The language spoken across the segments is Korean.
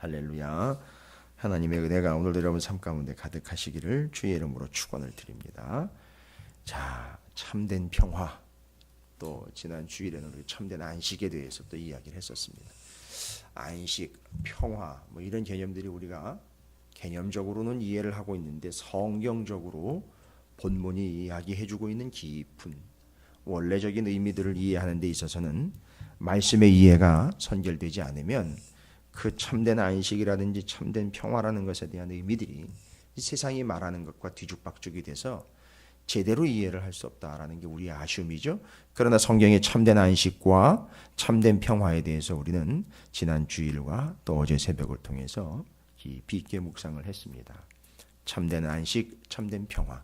할렐루야. 하나님의 은혜가 오늘도 여러분 삶 가운데 가득하시기를 주의 이름으로 축원을 드립니다. 자, 참된 평화. 또 지난 주일에는 우리 참된 안식에 대해서 또 이야기를 했었습니다. 안식, 평화 뭐 이런 개념들이 우리가 개념적으로는 이해를 하고 있는데 성경적으로 본문이 이야기해주고 있는 깊은 원래적인 의미들을 이해하는 데 있어서는 말씀의 이해가 선결되지 않으면 그 참된 안식이라든지 참된 평화라는 것에 대한 의미들이 세상이 말하는 것과 뒤죽박죽이 돼서 제대로 이해를 할 수 없다라는 게 우리의 아쉬움이죠. 그러나 성경의 참된 안식과 참된 평화에 대해서 우리는 지난 주일과 또 어제 새벽을 통해서 깊이 있게 묵상을 했습니다. 참된 안식, 참된 평화,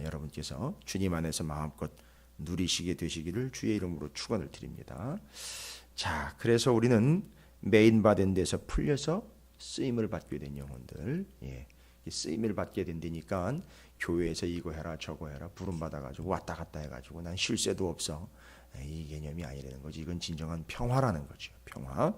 여러분께서 주님 안에서 마음껏 누리시게 되시기를 주의 이름으로 축원을 드립니다. 자, 그래서 우리는 메인 받은 데서 풀려서 쓰임을 받게 된 영혼들, 쓰임을 받게 된다니까 교회에서 이거 해라 저거 해라 부름 받아가지고 왔다 갔다 해가지고 난 쉴 새도 없어, 이 개념이 아니라는 거지. 이건 진정한 평화라는 거죠. 평화.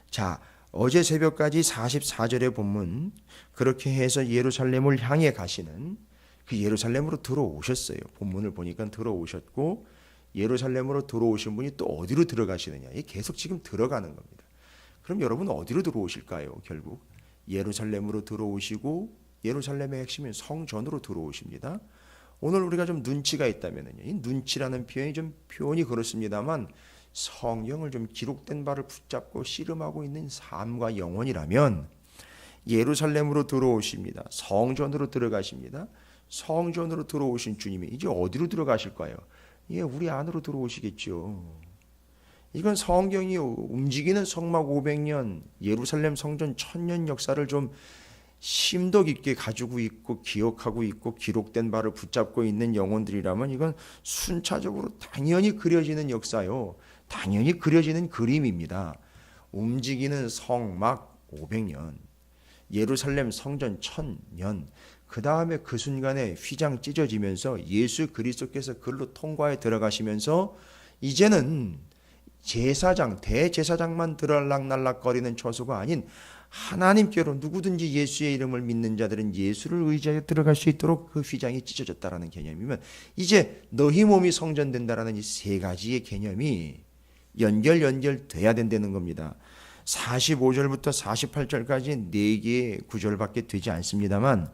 자, 어제 새벽까지 44절의 본문, 그렇게 해서 예루살렘을 향해 가시는 그 예루살렘으로 들어오셨어요. 본문을 보니까 들어오셨고, 예루살렘으로 들어오신 분이 또 어디로 들어가시느냐, 계속 지금 들어가는 겁니다. 그럼 여러분 어디로 들어오실까요? 결국 예루살렘으로 들어오시고, 예루살렘의 핵심은 성전으로 들어오십니다. 오늘 우리가 좀 눈치가 있다면요, 이 눈치라는 표현이 좀 표현이 그렇습니다만 성경을 좀 기록된 바를 붙잡고 씨름하고 있는 삶과 영혼이라면 예루살렘으로 들어오십니다. 성전으로 들어가십니다. 성전으로 들어오신 주님이 이제 어디로 들어가실까요? 우리 안으로 들어오시겠죠. 이건 성경이 움직이는 성막 500년, 예루살렘 성전 1000년 역사를 좀 심도 깊게 가지고 있고 기억하고 있고 기록된 바를 붙잡고 있는 영혼들이라면 이건 순차적으로 당연히 그려지는 역사요. 당연히 그려지는 그림입니다. 움직이는 성막 500년, 예루살렘 성전 1000년, 그 다음에 그 순간에 휘장 찢어지면서 예수 그리스도께서 그리로 통과에 들어가시면서 이제는 제사장, 대제사장만 들락날락거리는 처소가 아닌 하나님께로 누구든지 예수의 이름을 믿는 자들은 예수를 의지하여 들어갈 수 있도록 그 휘장이 찢어졌다라는 개념이면 이제 너희 몸이 성전된다라는 이 세 가지의 개념이 연결돼야 된다는 겁니다. 45절부터 48절까지 4개의 구절밖에 되지 않습니다만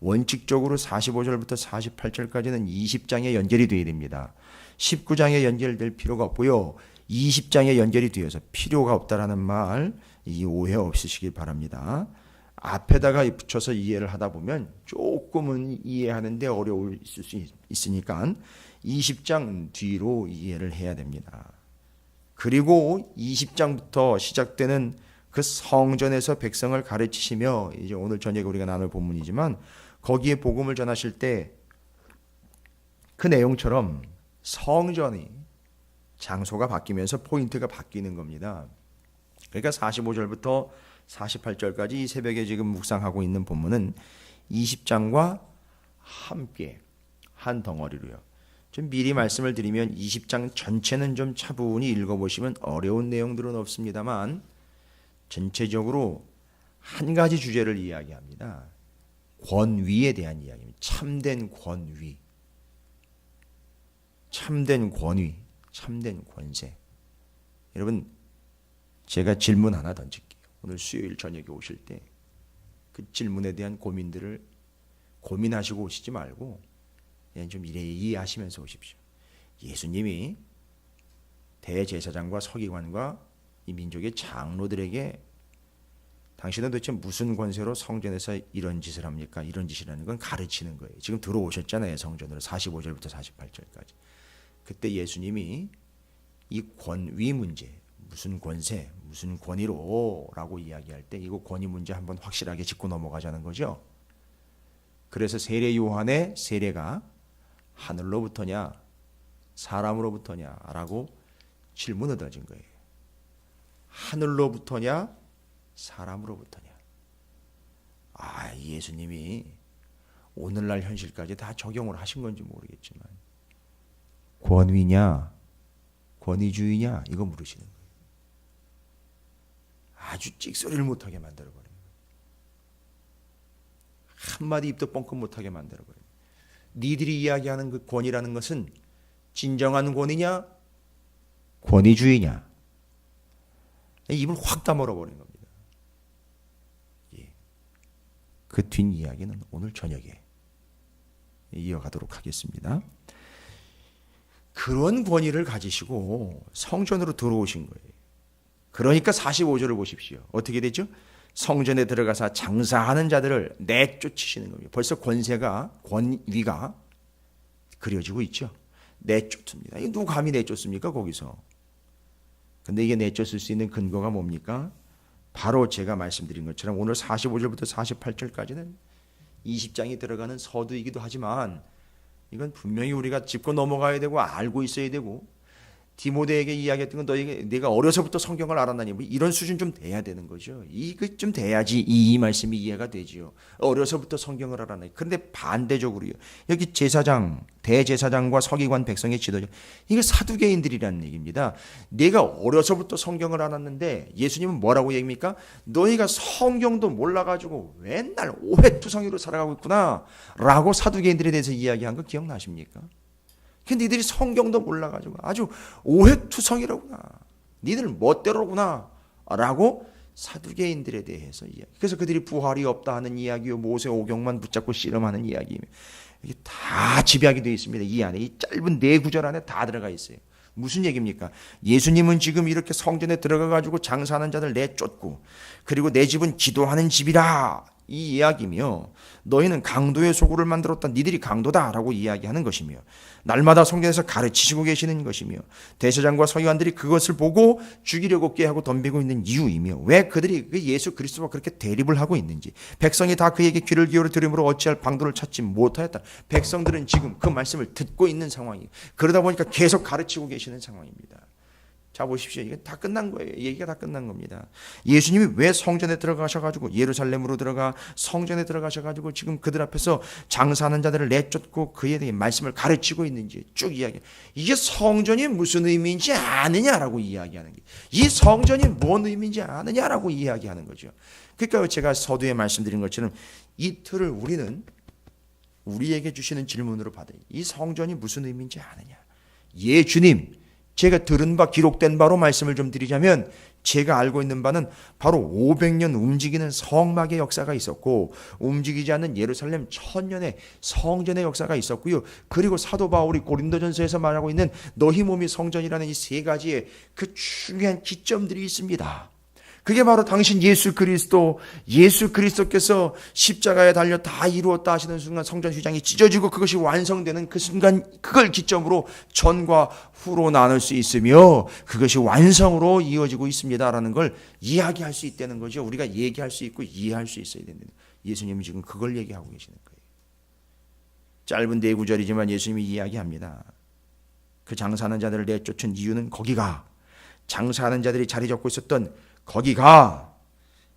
원칙적으로 45절부터 48절까지는 20장에 연결이 되어야 됩니다. 19장에 연결될 필요가 없고요, 20장에 연결이 되어서 필요가 없다라는 말, 이 오해 없으시길 바랍니다. 앞에다가 붙여서 이해를 하다 보면 조금은 이해하는데 어려울 수 있으니까 20장 뒤로 이해를 해야 됩니다. 그리고 20장부터 시작되는 그 성전에서 백성을 가르치시며, 이제 오늘 저녁에 우리가 나눌 본문이지만 거기에 복음을 전하실 때 그 내용처럼 성전이 장소가 바뀌면서 포인트가 바뀌는 겁니다. 그러니까 45절부터 48절까지 이 새벽에 지금 묵상하고 있는 본문은 20장과 함께 한 덩어리로요. 좀 미리 말씀을 드리면 20장 전체는 좀 차분히 읽어보시면 어려운 내용들은 없습니다만 전체적으로 한 가지 주제를 이야기합니다. 권위에 대한 이야기입니다. 참된 권위, 참된 권위, 참된 권세. 여러분, 제가 질문 하나 던질게요. 오늘 수요일 저녁에 오실 때 그 질문에 대한 고민들을 고민하시고 오시지 말고 그냥 좀 이해하시면서 오십시오. 예수님이 대제사장과 서기관과 이 민족의 장로들에게 당신은 도대체 무슨 권세로 성전에서 이런 짓을 합니까? 이런 짓이라는 건 가르치는 거예요. 지금 들어오셨잖아요, 성전으로. 45절부터 48절까지. 그때 예수님이 이 권위 문제, 무슨 권세, 무슨 권위로 라고 이야기할 때 이거 권위 문제 한번 확실하게 짚고 넘어가자는 거죠. 그래서 세례 요한의 세례가 하늘로부터냐 사람으로부터냐 라고 질문을 던진 거예요. 하늘로부터냐 사람으로부터냐. 예수님이 오늘날 현실까지 다 적용을 하신 건지 모르겠지만 권위냐 권위주의냐 이거 물으시는 거예요. 아주 찍소리를 못하게 만들어버려요. 한마디 입도 뻥끗 못하게 만들어버려요. 니들이 이야기하는 그 권위라는 것은 진정한 권위냐 권위주의냐, 입을 확 다물어버린 겁니다. 예. 그 뒷이야기는 오늘 저녁에 이어가도록 하겠습니다. 그런 권위를 가지시고 성전으로 들어오신 거예요. 그러니까 45절을 보십시오. 어떻게 되죠? 성전에 들어가서 장사하는 자들을 내쫓으시는 겁니다. 벌써 권위가 그려지고 있죠. 내쫓습니다. 이게 누가 감히 내쫓습니까? 거기서. 근데 이게 내쫓을 수 있는 근거가 뭡니까? 바로 제가 말씀드린 것처럼 오늘 45절부터 48절까지는 20장이 들어가는 서두이기도 하지만 이건 분명히 우리가 짚고 넘어가야 되고 알고 있어야 되고, 디모데에게 이야기했던 건 너에게 내가 어려서부터 성경을 알았나니 뭐 이런 수준 좀 돼야 되는 거죠. 이거 좀 돼야지 이 말씀이 이해가 되지요. 어려서부터 성경을 알았나니. 그런데 반대적으로요, 여기 제사장, 대제사장과 서기관, 백성의 지도자, 이거 사두개인들이라는 얘기입니다. 내가 어려서부터 성경을 알았는데 예수님은 뭐라고 얘기합니까? 너희가 성경도 몰라가지고 맨날 오해투성이로 살아가고 있구나 라고 사두개인들에 대해서 이야기한 거 기억나십니까? 근데 니들이 성경도 몰라가지고 아주 오해투성이라구나, 니들 멋대로구나 라고 사두개인들에 대해서 이야기. 그래서 그들이 부활이 없다 하는 이야기요, 모세 오경만 붙잡고 씨름하는 이야기, 이게 다 집약이 되어 있습니다. 이 안에, 이 짧은 4구절 안에 다 들어가 있어요. 무슨 얘기입니까? 예수님은 지금 이렇게 성전에 들어가가지고 장사하는 자들 내쫓고, 그리고 내 집은 기도하는 집이라 이 이야기며, 너희는 강도의 소굴을 만들었다, 니들이 강도다라고 이야기하는 것이며, 날마다 성전에서 가르치시고 계시는 것이며, 대제사장과 서기관들이 그것을 보고 죽이려고 꾀하고 덤비고 있는 이유이며, 왜 그들이 예수 그리스도와 그렇게 대립을 하고 있는지, 백성이 다 그에게 귀를 기울여 들음으로 어찌할 방도를 찾지 못하였다. 백성들은 지금 그 말씀을 듣고 있는 상황이에요. 그러다 보니까 계속 가르치고 계시는 상황입니다. 자, 보십시오. 이게 다 끝난 거예요. 얘기가 다 끝난 겁니다. 예수님이 왜 성전에 들어가셔가지고, 예루살렘으로 들어가 성전에 들어가셔가지고 지금 그들 앞에서 장사하는 자들을 내쫓고 그에 대해 말씀을 가르치고 있는지 쭉 이야기. 이게 성전이 무슨 의미인지 아느냐라고 이야기하는 게, 이 성전이 뭔 의미인지 아느냐라고 이야기하는 거죠. 그러니까 제가 서두에 말씀드린 것처럼 이 틀을 우리는 우리에게 주시는 질문으로 받아요. 이 성전이 무슨 의미인지 아느냐. 예, 주님. 제가 들은 바, 기록된 바로 말씀을 좀 드리자면, 제가 알고 있는 바는 바로 500년 움직이는 성막의 역사가 있었고, 움직이지 않는 예루살렘 1000년의 성전의 역사가 있었고요. 그리고 사도 바울이 고린도전서에서 말하고 있는 너희 몸이 성전이라는 이 3가지의 그 중요한 기점들이 있습니다. 그게 바로 당신 예수 그리스도께서 십자가에 달려 다 이루었다 하시는 순간 성전 휘장이 찢어지고 그것이 완성되는 그 순간, 그걸 기점으로 전과 후로 나눌 수 있으며 그것이 완성으로 이어지고 있습니다라는 걸 이야기할 수 있다는 거죠. 우리가 얘기할 수 있고 이해할 수 있어야 됩니다. 예수님이 지금 그걸 얘기하고 계시는 거예요. 짧은 4구절이지만 예수님이 이야기합니다. 그 장사하는 자들을 내쫓은 이유는 거기가, 장사하는 자들이 자리 잡고 있었던 거기가,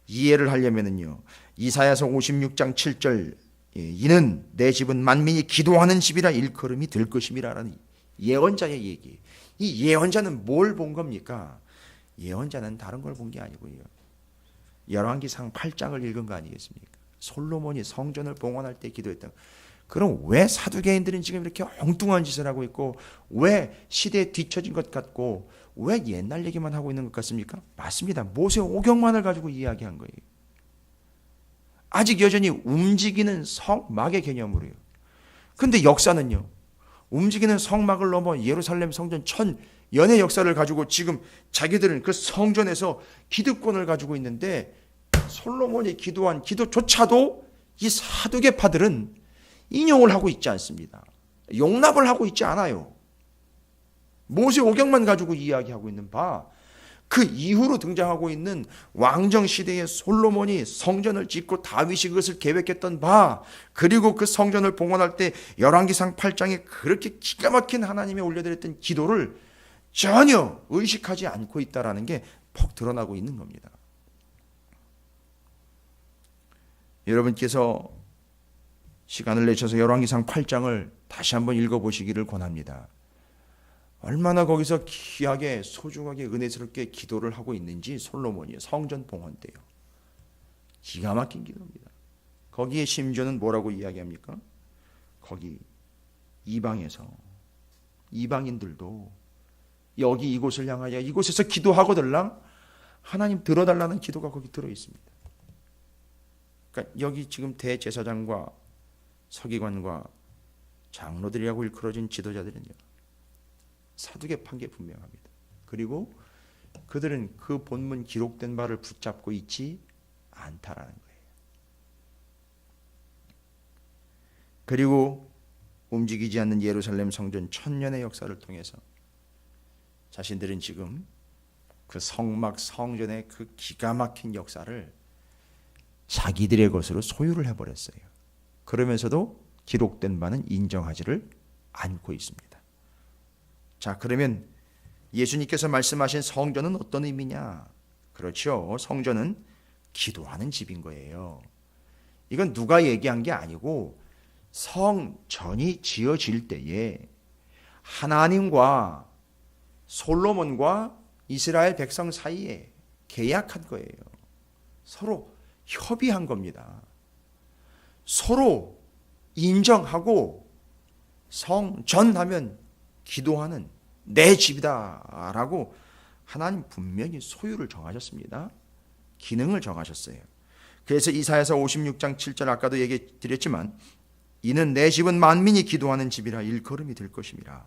이해를 하려면은요, 이사야서 56장 7절, 이는 내 집은 만민이 기도하는 집이라 일컬음이 될 것임이라는 예언자의 얘기. 이 예언자는 뭘 본 겁니까? 예언자는 다른 걸 본 게 아니고요, 열왕기상 8장을 읽은 거 아니겠습니까? 솔로몬이 성전을 봉헌할 때 기도했다. 그럼 왜 사두개인들은 지금 이렇게 엉뚱한 짓을 하고 있고, 왜 시대에 뒤처진 것 같고, 왜 옛날 얘기만 하고 있는 것 같습니까? 맞습니다. 모세 오경만을 가지고 이야기한 거예요. 아직 여전히 움직이는 성막의 개념으로요. 그런데 역사는요, 움직이는 성막을 넘어 예루살렘 성전 1000년의 역사를 가지고 지금 자기들은 그 성전에서 기득권을 가지고 있는데, 솔로몬이 기도한 기도조차도 이 사두개파들은 인용을 하고 있지 않습니다. 용납을 하고 있지 않아요. 모세 오경만 가지고 이야기하고 있는 바, 그 이후로 등장하고 있는 왕정 시대의 솔로몬이 성전을 짓고 다윗이 그것을 계획했던 바, 그리고 그 성전을 봉헌할 때 열왕기상 8장에 그렇게 기가 막힌 하나님의 올려드렸던 기도를 전혀 의식하지 않고 있다는 게 퍽 드러나고 있는 겁니다. 여러분께서 시간을 내셔서 열왕기상 8장을 다시 한번 읽어보시기를 권합니다. 얼마나 거기서 귀하게 소중하게 은혜스럽게 기도를 하고 있는지 솔로몬이 성전 봉헌 때요. 기가 막힌 기도입니다. 거기에 심지어는 뭐라고 이야기합니까? 거기 이방인들도 여기 이곳을 향하여 이곳에서 기도하거들랑 하나님 들어달라는 기도가 거기 들어 있습니다. 그러니까 여기 지금 대제사장과 서기관과 장로들이라고 일컬어진 지도자들은요, 사두개판 게 분명합니다. 그리고 그들은 그 본문 기록된 바를 붙잡고 있지 않다라는 거예요. 그리고 움직이지 않는 예루살렘 성전 1000년의 역사를 통해서 자신들은 지금 그 성막 성전의 그 기가 막힌 역사를 자기들의 것으로 소유를 해버렸어요. 그러면서도 기록된 바는 인정하지를 않고 있습니다. 자, 그러면 예수님께서 말씀하신 성전은 어떤 의미냐? 그렇죠. 성전은 기도하는 집인 거예요. 이건 누가 얘기한 게 아니고 성전이 지어질 때에 하나님과 솔로몬과 이스라엘 백성 사이에 계약한 거예요. 서로 협의한 겁니다. 서로 인정하고 성전하면 기도하는 내 집이다라고 하나님 분명히 소유를 정하셨습니다. 기능을 정하셨어요. 그래서 이사야서 56장 7절 아까도 얘기 드렸지만 이는 내 집은 만민이 기도하는 집이라 일컬음이 될 것임이라.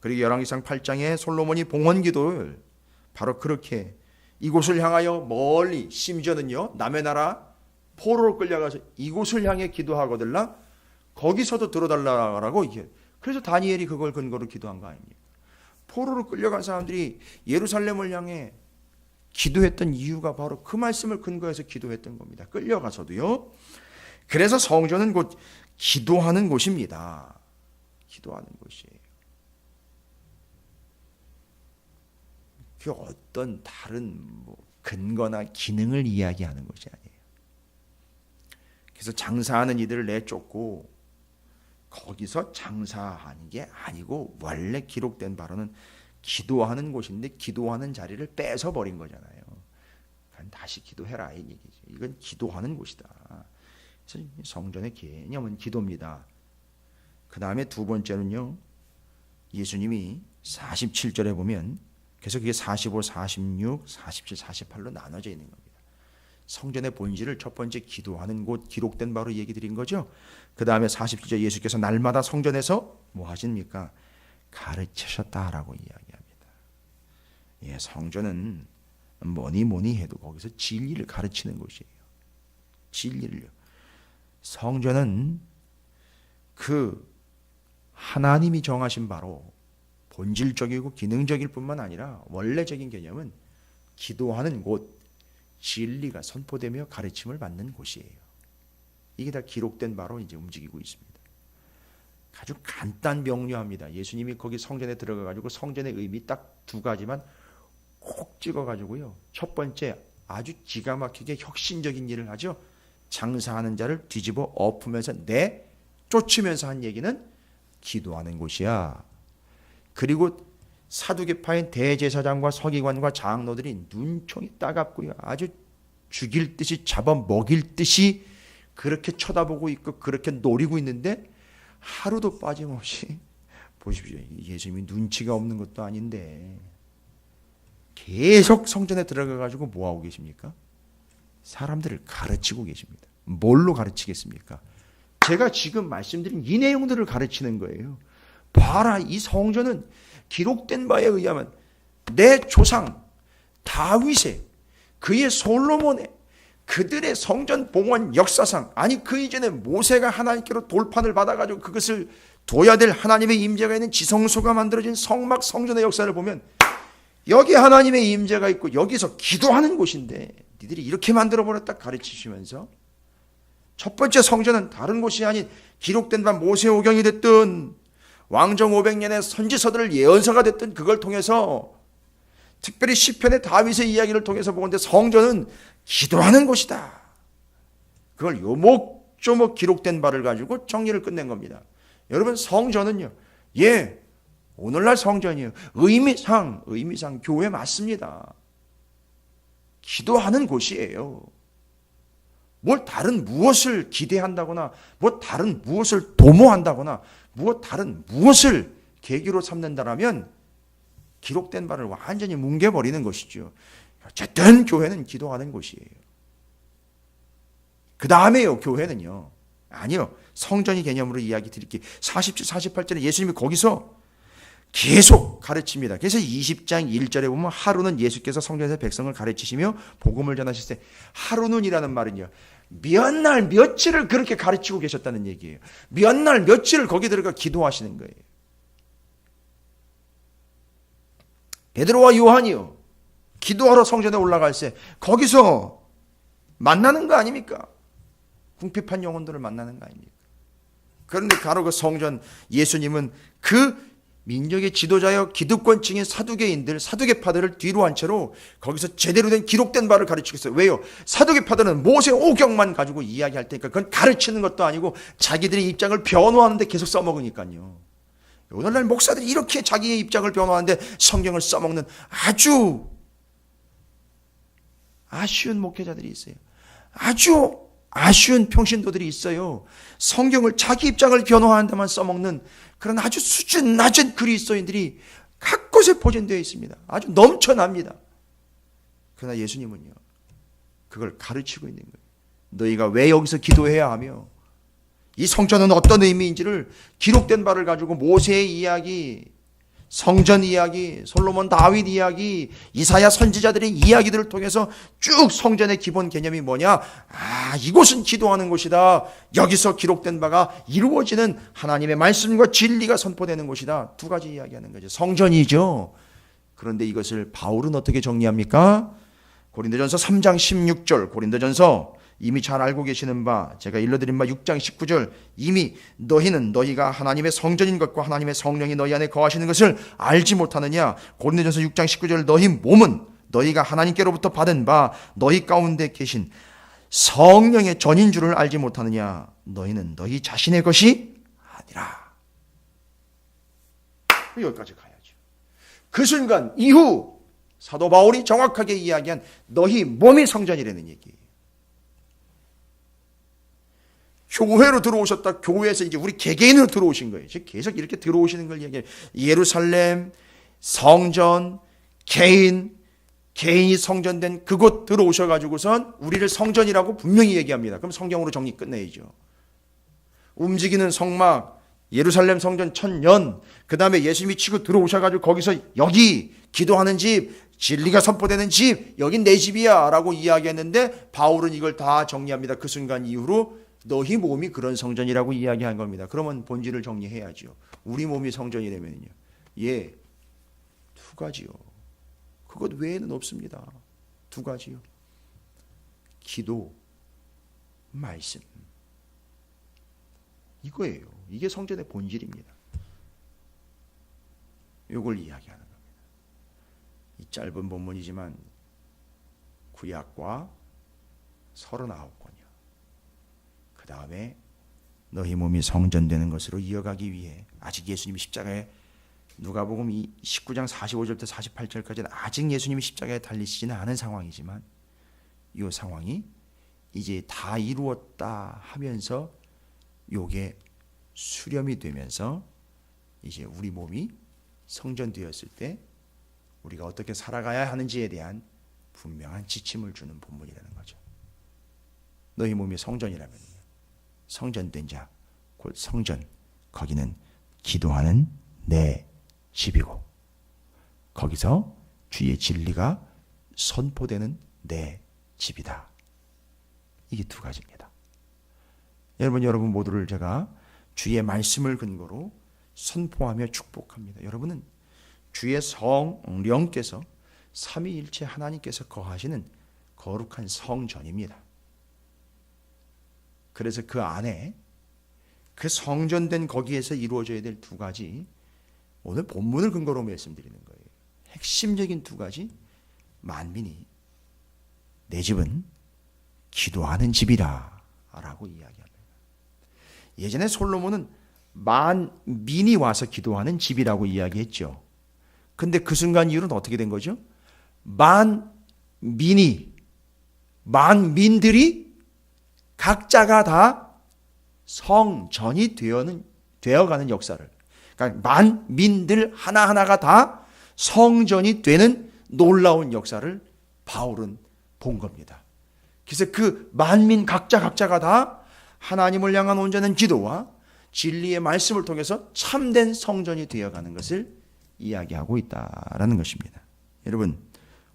그리고 열왕기상 8장에 솔로몬이 봉헌 기도를 바로 그렇게 이곳을 향하여 멀리 심지어는요 남의 나라 포로로 끌려가서 이곳을 향해 기도하거들라 거기서도 들어달라고 이게 그래서 다니엘이 그걸 근거로 기도한 거 아닙니까? 포로로 끌려간 사람들이 예루살렘을 향해 기도했던 이유가 바로 그 말씀을 근거해서 기도했던 겁니다. 끌려가서도요. 그래서 성전은 곧 기도하는 곳입니다. 기도하는 곳이에요. 그 어떤 다른 근거나 기능을 이야기하는 것이 아니에요. 그래서 장사하는 이들을 내쫓고 거기서 장사하는 게 아니고 원래 기록된 바로는 기도하는 곳인데 기도하는 자리를 뺏어버린 거잖아요. 다시 기도해라 이 얘기죠. 이건 기도하는 곳이다. 그래서 성전의 개념은 기도입니다. 그 다음에 두 번째는요. 예수님이 47절에 보면 그래서 그게 45, 46, 47, 48로 나눠져 있는 겁니다. 성전의 본질을 첫 번째 기도하는 곳 기록된 바로 얘기 드린 거죠. 그 다음에 47절 예수께서 날마다 성전에서 뭐 하십니까? 가르치셨다라고 이야기합니다. 예, 성전은 뭐니 해도 거기서 진리를 가르치는 곳이에요. 진리를요. 성전은 그 하나님이 정하신 바로 본질적이고 기능적일 뿐만 아니라 원래적인 개념은 기도하는 곳, 진리가 선포되며 가르침을 받는 곳이에요. 이게 다 기록된 바로 이제 움직이고 있습니다. 아주 간단 명료합니다. 예수님이 거기 성전에 들어가 가지고 성전의 의미 딱 두 가지만 콕 찍어 가지고요. 첫 번째 아주 기가 막히게 혁신적인 일을 하죠. 장사하는 자를 뒤집어 엎으면서 쫓으면서 한 얘기는 기도하는 곳이야. 그리고 사두개파인 대제사장과 서기관과 장로들이 눈총이 따갑고요. 아주 죽일 듯이 잡아먹일 듯이 그렇게 쳐다보고 있고 그렇게 노리고 있는데 하루도 빠짐없이 보십시오. 예수님이 눈치가 없는 것도 아닌데 계속 성전에 들어가 가지고 뭐하고 계십니까? 사람들을 가르치고 계십니다. 뭘로 가르치겠습니까? 제가 지금 말씀드린 이 내용들을 가르치는 거예요. 봐라, 이 성전은 기록된 바에 의하면 내 조상 다윗의 그의 솔로몬의 그들의 성전 봉헌 역사상 아니 그 이전에 모세가 하나님께로 돌판을 받아가지고 그것을 둬야 될 하나님의 임재가 있는 지성소가 만들어진 성막 성전의 역사를 보면 여기 하나님의 임재가 있고 여기서 기도하는 곳인데 니들이 이렇게 만들어버렸다 가르치시면서 첫 번째 성전은 다른 곳이 아닌 기록된 바 모세오경이 됐든 왕정 500년의 선지서들을 예언서가 됐든 그걸 통해서 특별히 시편의 다윗의 이야기를 통해서 보는데 성전은 기도하는 곳이다. 그걸 요목조목 기록된 바를 가지고 정리를 끝낸 겁니다. 여러분 성전은요. 오늘날 성전이요. 의미상 교회 맞습니다. 기도하는 곳이에요. 뭘 다른 무엇을 기대한다거나, 뭐 다른 무엇을 도모한다거나, 다른 무엇을 계기로 삼는다라면 기록된 바를 완전히 뭉개버리는 것이죠. 어쨌든 교회는 기도하는 곳이에요. 그 다음에요, 교회는요. 아니요. 성전이 개념으로 이야기 드릴게요. 47, 48절에 예수님이 거기서 계속 가르칩니다. 그래서 20장 1절에 보면 하루는 예수께서 성전에서 백성을 가르치시며 복음을 전하실 때, 하루는이라는 말은요, 몇 날 며칠을 그렇게 가르치고 계셨다는 얘기예요. 몇 날 며칠을 거기 들어가 기도하시는 거예요. 베드로와 요한이요, 기도하러 성전에 올라갈 때 거기서 만나는 거 아닙니까? 궁핍한 영혼들을 만나는 거 아닙니까? 그런데 바로 그 성전, 예수님은 그 민족의 지도자여 기득권층인 사두개파들을 뒤로 한 채로 거기서 제대로 된 기록된 바를 가르치겠어요. 왜요? 사두개파들은 모세 오경만 가지고 이야기할 테니까 그건 가르치는 것도 아니고 자기들의 입장을 변호하는데 계속 써먹으니까요. 오늘날 목사들이 이렇게 자기의 입장을 변호하는데 성경을 써먹는 아주 아쉬운 목회자들이 있어요. 아주 아쉬운 평신도들이 있어요. 성경을 자기 입장을 변호하는 데만 써먹는 그런 아주 수준 낮은 그리스도인들이 곳곳에 포진되어 있습니다. 아주 넘쳐납니다. 그러나 예수님은요, 그걸 가르치고 있는 거예요. 너희가 왜 여기서 기도해야 하며, 이 성전은 어떤 의미인지를 기록된 바를 가지고 모세의 이야기, 성전 이야기, 솔로몬 다윗 이야기, 이사야 선지자들의 이야기들을 통해서 쭉 성전의 기본 개념이 뭐냐? 이곳은 기도하는 곳이다. 여기서 기록된 바가 이루어지는 하나님의 말씀과 진리가 선포되는 곳이다. 두 가지 이야기하는 거죠. 성전이죠. 그런데 이것을 바울은 어떻게 정리합니까? 고린도전서 3장 16절, 고린도전서 이미 잘 알고 계시는 바, 제가 일러드린 바 6장 19절, 이미 너희는 너희가 하나님의 성전인 것과 하나님의 성령이 너희 안에 거하시는 것을 알지 못하느냐. 고린도전서 6장 19절, 너희 몸은 너희가 하나님께로부터 받은 바 너희 가운데 계신 성령의 전인 줄을 알지 못하느냐. 너희는 너희 자신의 것이 아니라. 여기까지 가야죠. 그 순간 이후 사도 바울이 정확하게 이야기한 너희 몸이 성전이라는 얘기예요. 교회로 들어오셨다. 교회에서 이제 우리 개개인으로 들어오신 거예요. 계속 이렇게 들어오시는 걸 얘기해요. 예루살렘, 성전, 개인이 성전된 그곳 들어오셔가지고선 우리를 성전이라고 분명히 얘기합니다. 그럼 성경으로 정리 끝내야죠. 움직이는 성막, 예루살렘 성전 1000년, 그 다음에 예수님이 치고 들어오셔가지고 거기서 여기 기도하는 집, 진리가 선포되는 집, 여긴 내 집이야 라고 이야기했는데 바울은 이걸 다 정리합니다. 그 순간 이후로 너희 몸이 그런 성전이라고 이야기한 겁니다. 그러면 본질을 정리해야죠. 우리 몸이 성전이라면요. 두 가지요. 그것 외에는 없습니다. 두 가지요. 기도, 말씀. 이거예요. 이게 성전의 본질입니다. 이걸 이야기하는 겁니다. 이 짧은 본문이지만 구약과 39권이요. 그 다음에 너희 몸이 성전되는 것으로 이어가기 위해 아직 예수님이 십자가에, 누가복음 19장 45절부터 48절까지는 아직 예수님이 십자가에 달리시지는 않은 상황이지만 이 상황이 이제 다 이루었다 하면서 요게 수렴이 되면서 이제 우리 몸이 성전되었을 때 우리가 어떻게 살아가야 하는지에 대한 분명한 지침을 주는 본문이라는 거죠. 너희 몸이 성전이라면요. 성전된 자, 곧 성전, 거기는 기도하는 내 집이고 거기서 주의 진리가 선포되는 내 집이다. 이게 두 가지입니다. 여러분 모두를 제가 주의 말씀을 근거로 선포하며 축복합니다. 여러분은 주의 성령께서 삼위일체 하나님께서 거하시는 거룩한 성전입니다. 그래서 그 안에 그 성전된 거기에서 이루어져야 될 두 가지, 오늘 본문을 근거로 말씀드리는 거예요. 핵심적인 두 가지, 만민이 내 집은 기도하는 집이라 라고 이야기합니다. 예전에 솔로몬은 만민이 와서 기도하는 집이라고 이야기했죠. 근데 그 순간 이후로는 어떻게 된 거죠? 만민들이 각자가 다 성전이 되어가는 역사를, 그러니까 만민들 하나하나가 다 성전이 되는 놀라운 역사를 바울은 본 겁니다. 그래서 그 만민 각자가 다 하나님을 향한 온전한 기도와 진리의 말씀을 통해서 참된 성전이 되어가는 것을 이야기하고 있다라는 것입니다. 여러분,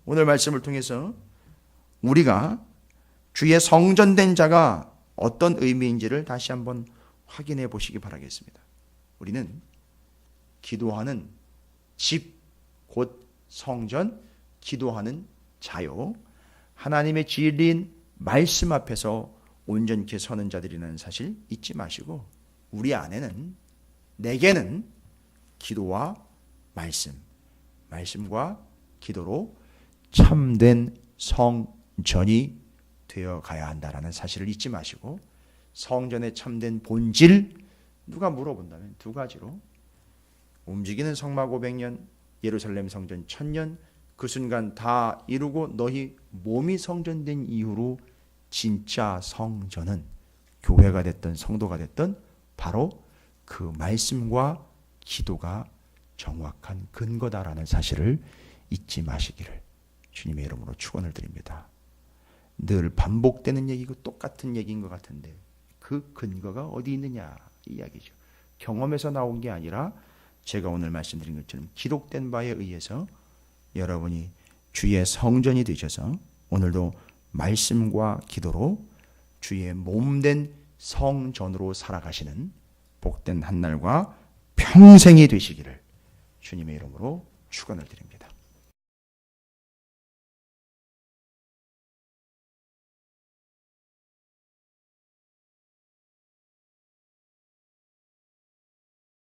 오늘 말씀을 통해서 우리가 주의 성전된 자가 어떤 의미인지를 다시 한번 확인해 보시기 바라겠습니다. 우리는 기도하는 집, 곧 성전, 기도하는 자요, 하나님의 진리인 말씀 앞에서 온전케 서는 자들이라는 사실 잊지 마시고, 우리 안에는, 내게는 기도와 말씀과 기도로 참된 성전이 되어 가야 한다라는 사실을 잊지 마시고, 성전의 참된 본질, 누가 물어본다면 두 가지로, 움직이는 성막 500년, 예루살렘 성전 1000년, 그 순간 다 이루고 너희 몸이 성전된 이후로 진짜 성전은 교회가 됐든 성도가 됐든 바로 그 말씀과 기도가 정확한 근거다라는 사실을 잊지 마시기를 주님의 이름으로 축원을 드립니다. 늘 반복되는 얘기고 똑같은 얘기인 것 같은데 그 근거가 어디 있느냐 이 이야기죠. 경험에서 나온 게 아니라 제가 오늘 말씀드린 것처럼 기록된 바에 의해서 여러분이 주의 성전이 되셔서 오늘도 말씀과 기도로 주의 몸된 성전으로 살아가시는 복된 한날과 평생이 되시기를 주님의 이름으로 축원을 드립니다.